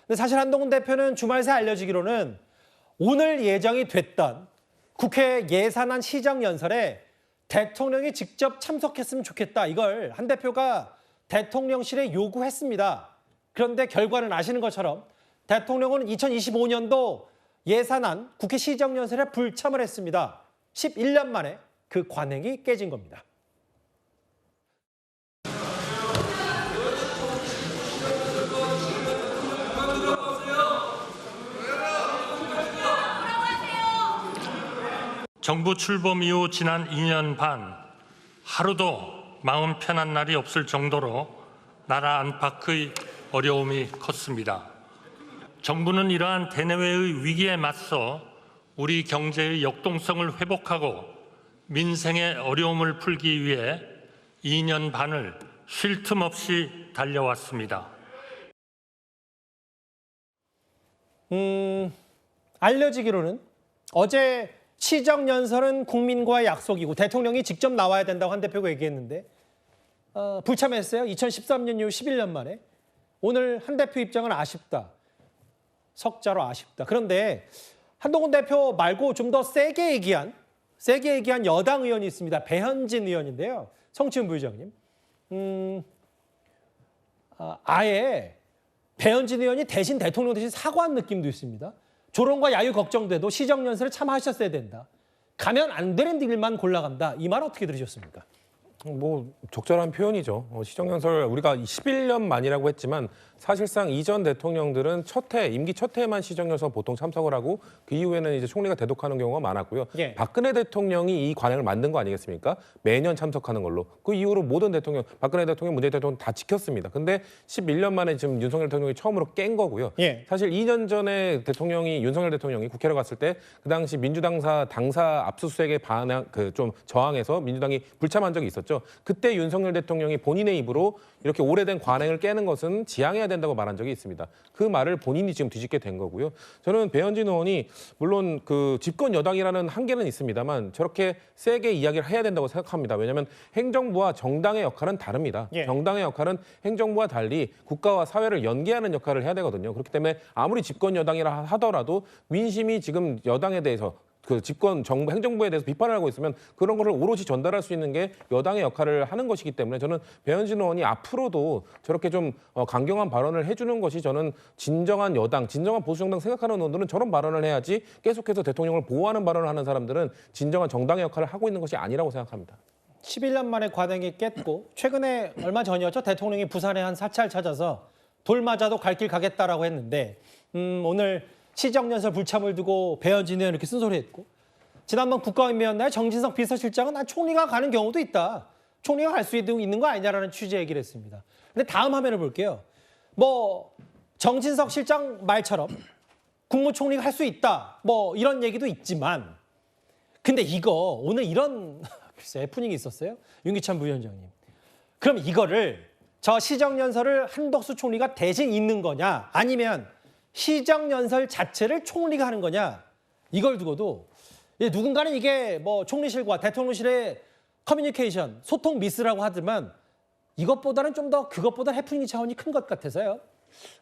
근데 사실 한동훈 대표는 주말 새 알려지기로는 오늘 예정이 됐던 국회 예산안 시정연설에 대통령이 직접 참석했으면 좋겠다. 이걸 한 대표가 대통령실에 요구했습니다. 그런데 결과는 아시는 것처럼 대통령은 2025년도 예산안 국회 시정연설에 불참을 했습니다. 11년 만에 그 관행이 깨진 겁니다. 정부 출범 이후 지난 2년 반 하루도 마음 편한 날이 없을 정도로 나라 안팎의 어려움이 컸습니다. 정부는 이러한 대내외의 위기에 맞서 우리 경제의 역동성을 회복하고 민생의 어려움을 풀기 위해 2년 반을 쉴 틈 없이 달려왔습니다. 알려지기로는 어제 시정연설은 국민과의 약속이고 대통령이 직접 나와야 된다고 한 대표가 얘기했는데 불참했어요. 2013년 이후 11년 만에. 오늘 한 대표 입장은 아쉽다. 석자로 아쉽다. 그런데 한동훈 대표 말고 좀 더 세게 얘기한 여당 의원이 있습니다. 배현진 의원인데요. 성치훈 부의장님. 아예 배현진 의원이 대통령 대신 사과한 느낌도 있습니다. 조롱과 야유 걱정돼도 시정연설에 참하셨어야 된다. 가면 안 되는 일만 골라간다. 이 말 어떻게 들으셨습니까? 뭐 적절한 표현이죠. 시정연설 우리가 11년 만이라고 했지만 사실상 이전 대통령들은 임기 첫 해에만 시정연설 보통 참석을 하고 그 이후에는 이제 총리가 대독하는 경우가 많았고요. 예. 박근혜 대통령이 이 관행을 만든 거 아니겠습니까? 매년 참석하는 걸로. 그 이후로 모든 대통령, 박근혜 대통령, 문재인 대통령 다 지켰습니다. 근데 11년 만에 지금 윤석열 대통령이 처음으로 깬 거고요. 예. 사실 2년 전에 윤석열 대통령이 국회로 갔을 때 그 당시 민주당사 압수수색에 좀 저항해서 민주당이 불참한 적이 있었죠. 그때 윤석열 대통령이 본인의 입으로 이렇게 오래된 관행을 깨는 것은 지양해야 된다고 말한 적이 있습니다. 그 말을 본인이 지금 뒤집게 된 거고요. 저는 배현진 의원이 물론 그 집권 여당이라는 한계는 있습니다만 저렇게 세게 이야기를 해야 된다고 생각합니다. 왜냐하면 행정부와 정당의 역할은 다릅니다. 예. 정당의 역할은 행정부와 달리 국가와 사회를 연계하는 역할을 해야 되거든요. 그렇기 때문에 아무리 집권 여당이라 하더라도 민심이 지금 여당에 대해서 그 집권 정부 행정부에 대해서 비판을 하고 있으면 그런 거를 오롯이 전달할 수 있는 게 여당의 역할을 하는 것이기 때문에 저는 배현진 의원이 앞으로도 저렇게 좀 강경한 발언을 해주는 것이 저는 진정한 여당, 진정한 보수정당 생각하는 의원들은 저런 발언을 해야지 계속해서 대통령을 보호하는 발언을 하는 사람들은 진정한 정당의 역할을 하고 있는 것이 아니라고 생각합니다. 11년 만에 관행이 깼고 최근에 얼마 전이었죠. 대통령이 부산에 한 사찰 찾아서 돌 맞아도 갈 길 가겠다라고 했는데 오늘 시정연설 불참을 두고 배현진 의원 이렇게 쓴소리했고 지난번 국가인명날 정진석 비서실장은 총리가 가는 경우도 있다. 총리가 갈 수 있는 거 아니냐라는 취지의 얘기를 했습니다. 근데 다음 화면을 볼게요. 뭐 정진석 실장 말처럼 국무총리가 할 수 있다. 뭐 이런 얘기도 있지만 근데 이거 오늘 이런 글쎄 해프닝이 있었어요. 윤기찬 부위원장님. 그럼 이거를 저 시정연설을 한덕수 총리가 대신 있는 거냐 아니면 시정연설 자체를 총리가 하는 거냐 이걸 두고도 누군가는 이게 뭐 총리실과 대통령실의 커뮤니케이션, 소통 미스라고 하지만 이것보다는 좀 더 그것보다 해프닝 차원이 큰 것 같아서요.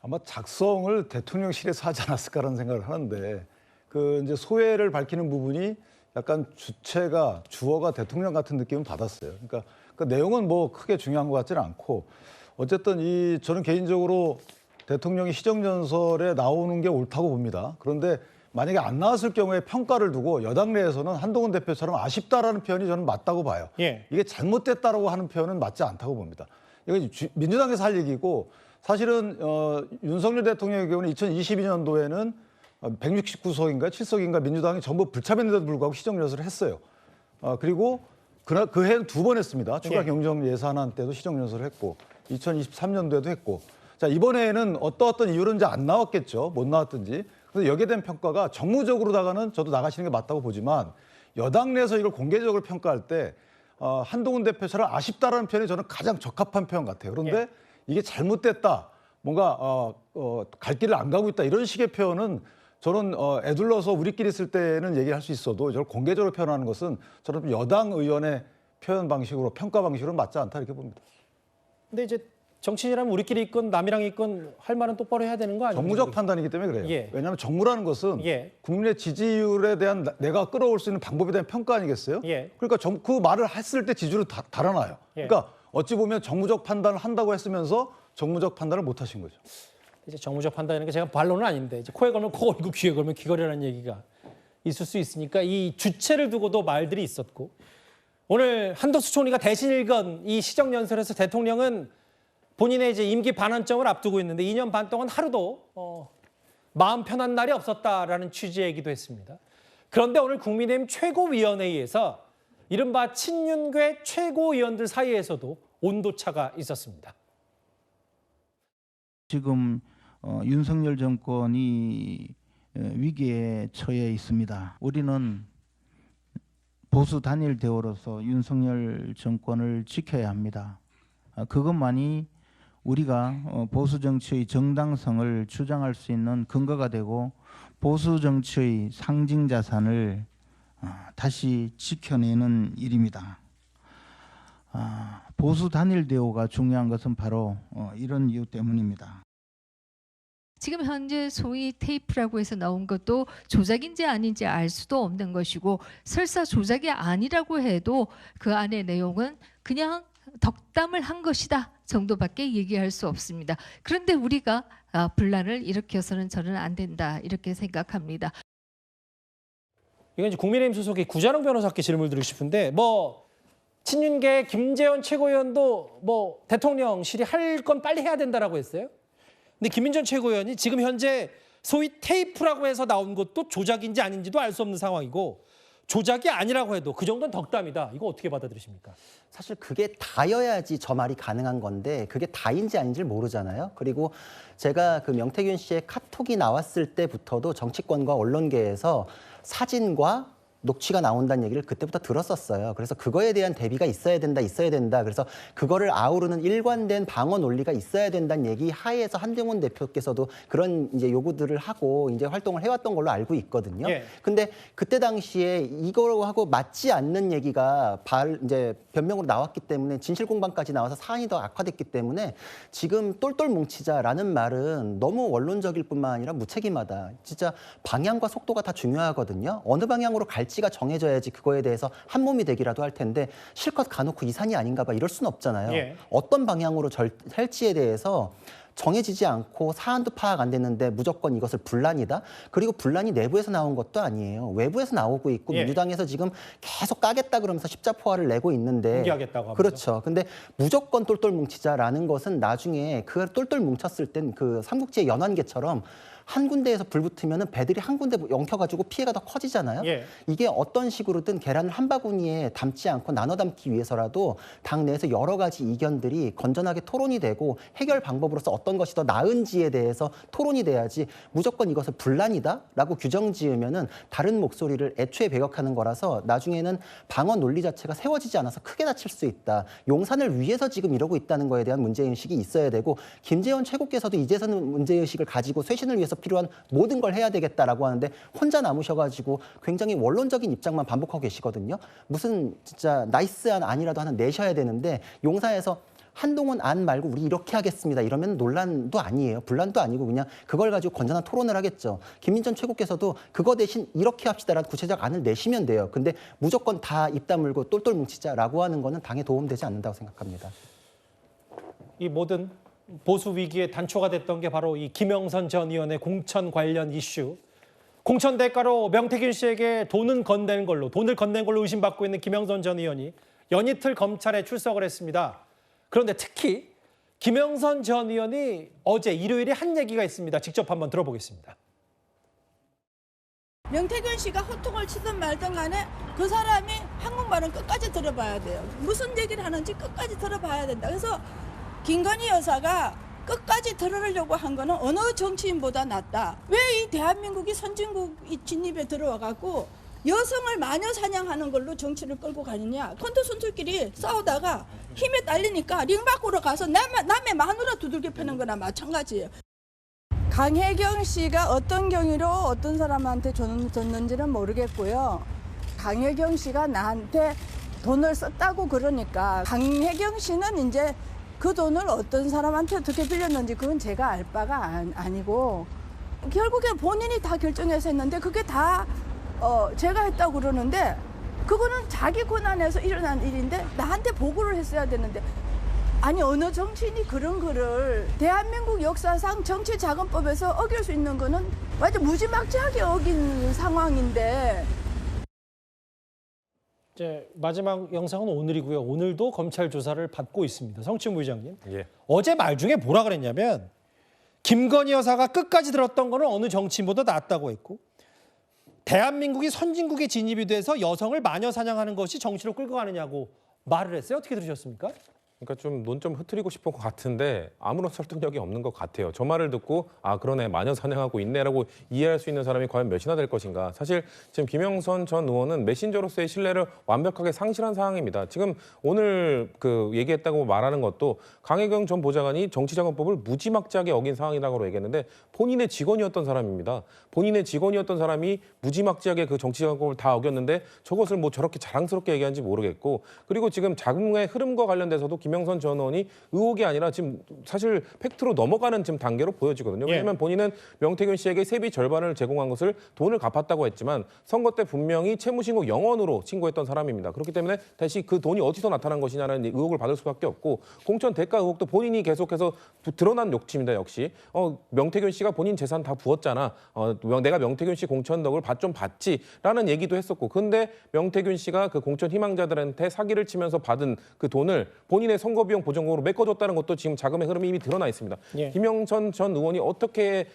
아마 작성을 대통령실에서 하지 않았을까라는 생각을 하는데 그 이제 소회를 밝히는 부분이 약간 주어가 대통령 같은 느낌을 받았어요. 그러니까 그 내용은 뭐 크게 중요한 것 같지는 않고 어쨌든 저는 개인적으로 대통령이 시정연설에 나오는 게 옳다고 봅니다. 그런데 만약에 안 나왔을 경우에 평가를 두고 여당 내에서는 한동훈 대표처럼 아쉽다라는 표현이 저는 맞다고 봐요. 예. 이게 잘못됐다라고 하는 표현은 맞지 않다고 봅니다. 이거 민주당에서 할 얘기고 사실은 윤석열 대통령의 경우는 2022년도에는 169석인가 7석인가 민주당이 전부 불참했는데도 불구하고 시정연설을 했어요. 그리고 그 해는 2번 했습니다. 추가 경정 예산안 때도 시정연설을 했고 2023년도에도 했고 자 이번에는 어떤 이유는 이제 안 나왔겠죠. 못 나왔든지. 그래서 여기에 대한 평가가 정무적으로다가는 저도 나가시는 게 맞다고 보지만 여당 내에서 이걸 공개적으로 평가할 때 한동훈 대표처럼 아쉽다라는 표현이 저는 가장 적합한 표현 같아요. 그런데 이게 잘못됐다. 뭔가 갈 길을 안 가고 있다. 이런 식의 표현은 저는 애둘러서 우리끼리 있을 때는 얘기할 수 있어도 이걸 공개적으로 표현하는 것은 저는 여당 의원의 표현 방식으로 평가 방식으로 맞지 않다 이렇게 봅니다. 근데 이제 정치인이라면 우리끼리 있건 남이랑 있건 할 말은 똑바로 해야 되는 거 아니에요? 정무적 판단이기 때문에 그래요. 예. 왜냐하면 정무라는 것은 예. 국민의 지지율에 대한 내가 끌어올 수 있는 방법에 대한 평가 아니겠어요? 예. 그러니까 그 말을 했을 때 지지율이 달아나요. 예. 그러니까 어찌 보면 정무적 판단을 한다고 했으면서 정무적 판단을 못 하신 거죠. 이제 정무적 판단이라는 게 제가 반론은 아닌데 이제 코에 걸면 코 걸고 귀에 걸면 귀 걸이라는 얘기가 있을 수 있으니까 이 주체를 두고도 말들이 있었고 오늘 한덕수 총리가 대신 읽은 이 시정연설에서 대통령은 본인의 이제 임기 반환점을 앞두고 있는데 2년 반 동안 하루도 마음 편한 날이 없었다라는 취지의 얘기도 했습니다. 그런데 오늘 국민의힘 최고위원회의에서 이른바 친윤계 최고위원들 사이에서도 온도차가 있었습니다. 지금 윤석열 정권이 위기에 처해 있습니다. 우리는 보수 단일 대우로서 윤석열 정권을 지켜야 합니다. 그것만이 우리가 보수 정치의 정당성을 주장할 수 있는 근거가 되고 보수 정치의 상징 자산을 다시 지켜내는 일입니다. 보수 단일 대우가 중요한 것은 바로 이런 이유 때문입니다. 지금 현재 소위 테이프라고 해서 나온 것도 조작인지 아닌지 알 수도 없는 것이고 설사 조작이 아니라고 해도 그 안의 내용은 그냥 덕담을 한 것이다 정도밖에 얘기할 수 없습니다. 그런데 우리가 분란을 일으켜서는 저는 안 된다 이렇게 생각합니다. 이건 이제 국민의힘 소속의 구자룡 변호사께 질문을 드리고 싶은데 친윤계 김재원 최고위원도 대통령실이 할 건 빨리 해야 된다라고 했어요. 근데 김민전 최고위원이 지금 현재 소위 테이프라고 해서 나온 것도 조작인지 아닌지도 알 수 없는 상황이고 조작이 아니라고 해도 그 정도는 덕담이다. 이거 어떻게 받아들이십니까? 사실 그게 다여야지 저 말이 가능한 건데 그게 다인지 아닌지를 모르잖아요. 그리고 제가 그 명태균 씨의 카톡이 나왔을 때부터도 정치권과 언론계에서 사진과 녹취가 나온다는 얘기를 그때부터 들었었어요. 그래서 그거에 대한 대비가 있어야 된다. 그래서 그거를 아우르는 일관된 방어 논리가 있어야 된다는 얘기 하에서 한동훈 대표께서도 그런 이제 요구들을 하고 이제 활동을 해왔던 걸로 알고 있거든요. 예. 근데 그때 당시에 이거하고 맞지 않는 얘기가 이제 변명으로 나왔기 때문에 진실 공방까지 나와서 사안이 더 악화됐기 때문에 지금 똘똘 뭉치자라는 말은 너무 원론적일 뿐만 아니라 무책임하다. 진짜 방향과 속도가 다 중요하거든요. 어느 방향으로 갈지가 정해져야지 그거에 대해서 한 몸이 되기라도 할 텐데 실컷 가놓고 이산이 아닌가 봐 이럴 수는 없잖아요. 예. 어떤 방향으로 할지에 대해서 정해지지 않고 사안도 파악 안 됐는데 무조건 이것을 분란이다. 그리고 분란이 내부에서 나온 것도 아니에요. 외부에서 나오고 있고 예. 민주당에서 지금 계속 까겠다 그러면서 십자포화를 내고 있는데 공개하겠다고 하면서. 그렇죠. 근데 무조건 똘똘 뭉치자라는 것은 나중에 그 똘똘 뭉쳤을 땐 그 삼국지의 연환계처럼 한 군데에서 불 붙으면 배들이 한 군데 엉켜가지고 피해가 더 커지잖아요. 예. 이게 어떤 식으로든 계란을 한 바구니에 담지 않고 나눠 담기 위해서라도 당내에서 여러 가지 이견들이 건전하게 토론이 되고 해결 방법으로서 어떤 것이 더 나은지에 대해서 토론이 돼야지 무조건 이것을 분란이다라고 규정 지으면은 다른 목소리를 애초에 배격하는 거라서 나중에는 방어 논리 자체가 세워지지 않아서 크게 다칠 수 있다. 용산을 위해서 지금 이러고 있다는 거에 대한 문제의식이 있어야 되고 김재원 최고께서도 이제서는 문제의식을 가지고 쇄신을 위해서 필요한 모든 걸 해야 되겠다라고 하는데 혼자 남으셔가지고 굉장히 원론적인 입장만 반복하고 계시거든요. 무슨 진짜 나이스한 안이라도 하나 내셔야 되는데 용사에서 한동훈 안 말고 우리 이렇게 하겠습니다. 이러면 논란도 아니에요. 분란도 아니고 그냥 그걸 가지고 건전한 토론을 하겠죠. 김민전 최고께서도 그거 대신 이렇게 합시다라는 구체적 안을 내시면 돼요. 근데 무조건 다 입 다물고 똘똘 뭉치자라고 하는 거는 당에 도움되지 않는다고 생각합니다. 이 모든 보수 위기의 단초가 됐던 게 바로 이 김영선 전 의원의 공천 관련 이슈. 공천 대가로 명태균 씨에게 돈을 건넨 걸로 의심받고 있는 김영선 전 의원이 연이틀 검찰에 출석을 했습니다. 그런데 특히 김영선 전 의원이 어제 일요일에 한 얘기가 있습니다. 직접 한번 들어보겠습니다. 명태균 씨가 호통을 치든 말든 간에 그 사람이 한국말은 끝까지 들어봐야 돼요. 무슨 얘기를 하는지 끝까지 들어봐야 된다. 그래서 김건희 여사가 끝까지 들으려고 한 거는 어느 정치인보다 낫다. 왜 이 대한민국이 선진국 진입에 들어와갖고 여성을 마녀 사냥하는 걸로 정치를 끌고 가느냐. 컨트손들끼리 싸우다가 힘에 딸리니까 링 밖으로 가서 남의 마누라 두들겨 패는 거나 마찬가지예요. 강혜경 씨가 어떤 경위로 어떤 사람한테 줬는지는 모르겠고요. 강혜경 씨가 나한테 돈을 썼다고 그러니까 강혜경 씨는 이제 그 돈을 어떤 사람한테 어떻게 빌렸는지 그건 제가 알 바가 아니고 결국에 본인이 다 결정해서 했는데 그게 다 제가 했다고 그러는데 그거는 자기 권한에서 일어난 일인데 나한테 보고를 했어야 되는데 아니 어느 정치인이 그런 거를 대한민국 역사상 정치자금법에서 어길 수 있는 거는 완전 무지막지하게 어긴 상황인데 이제 마지막 영상은 오늘이고요. 오늘도 검찰 조사를 받고 있습니다. 성춘 부의장님. 예. 어제 말 중에 뭐라 그랬냐면 김건희 여사가 끝까지 들었던 거는 어느 정치인보다 낫다고 했고 대한민국이 선진국에 진입이 돼서 여성을 마녀 사냥하는 것이 정치로 끌고 가느냐고 말을 했어요. 어떻게 들으셨습니까? 그러니까 좀 논 좀 흐트리고 싶은 것 같은데 아무런 설득력이 없는 것 같아요. 저 말을 듣고 아 그러네 마녀 사냥하고 있네라고 이해할 수 있는 사람이 과연 몇이나 될 것인가. 사실 지금 김영선 전 의원은 메신저로서의 신뢰를 완벽하게 상실한 상황입니다. 지금 오늘 그 얘기했다고 말하는 것도 강혜경 전 보좌관이 정치자금법을 무지막지하게 어긴 상황이라고 얘기했는데 본인의 직원이었던 사람입니다. 본인의 직원이었던 사람이 무지막지하게 그 정치자금법을 다 어겼는데 저것을 뭐 저렇게 자랑스럽게 얘기하는지 모르겠고 그리고 지금 자금의 흐름과 관련돼서도 김영선 전 의원이 의혹이 아니라 지금 사실 팩트로 넘어가는 지금 단계로 보여지거든요. 왜냐하면 본인은 명태균 씨에게 세비 절반을 제공한 것을 돈을 갚았다고 했지만 선거 때 분명히 채무신고 0원으로 신고했던 사람입니다. 그렇기 때문에 다시 그 돈이 어디서 나타난 것이냐는 의혹을 받을 수밖에 없고 공천 대가 의혹도 본인이 계속해서 드러난 욕심입니다. 역시 명태균 씨가 본인 재산 다 부었잖아. 내가 명태균 씨 공천덕을 좀 받지라는 얘기도 했었고 근데 명태균 씨가 그 공천 희망자들한테 사기를 치면서 받은 그 돈을 본인의 선거 비용 보전금으로 메꿔줬다는 것도 지금 자금의 흐름이 이미 드러나 있습니다. 예. 김영선 전 의원이 어떻게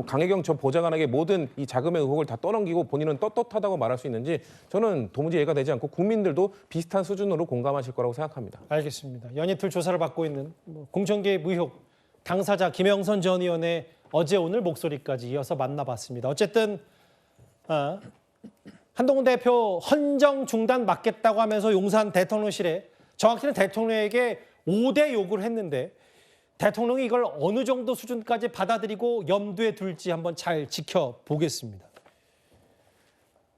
강혜경 전 보좌관에게 모든 이 자금의 의혹을 다 떠넘기고 본인은 떳떳하다고 말할 수 있는지 저는 도무지 이해가 되지 않고 국민들도 비슷한 수준으로 공감하실 거라고 생각합니다. 알겠습니다. 연이틀 조사를 받고 있는 공천개입 의혹 당사자 김영선 전 의원의 어제 오늘 목소리까지 이어서 만나봤습니다. 어쨌든 한동훈 대표 헌정 중단 맞겠다고 하면서 용산 대통령실에 정확히는 대통령에게 5대 요구를 했는데 대통령이 이걸 어느 정도 수준까지 받아들이고 염두에 둘지 한번 잘 지켜보겠습니다.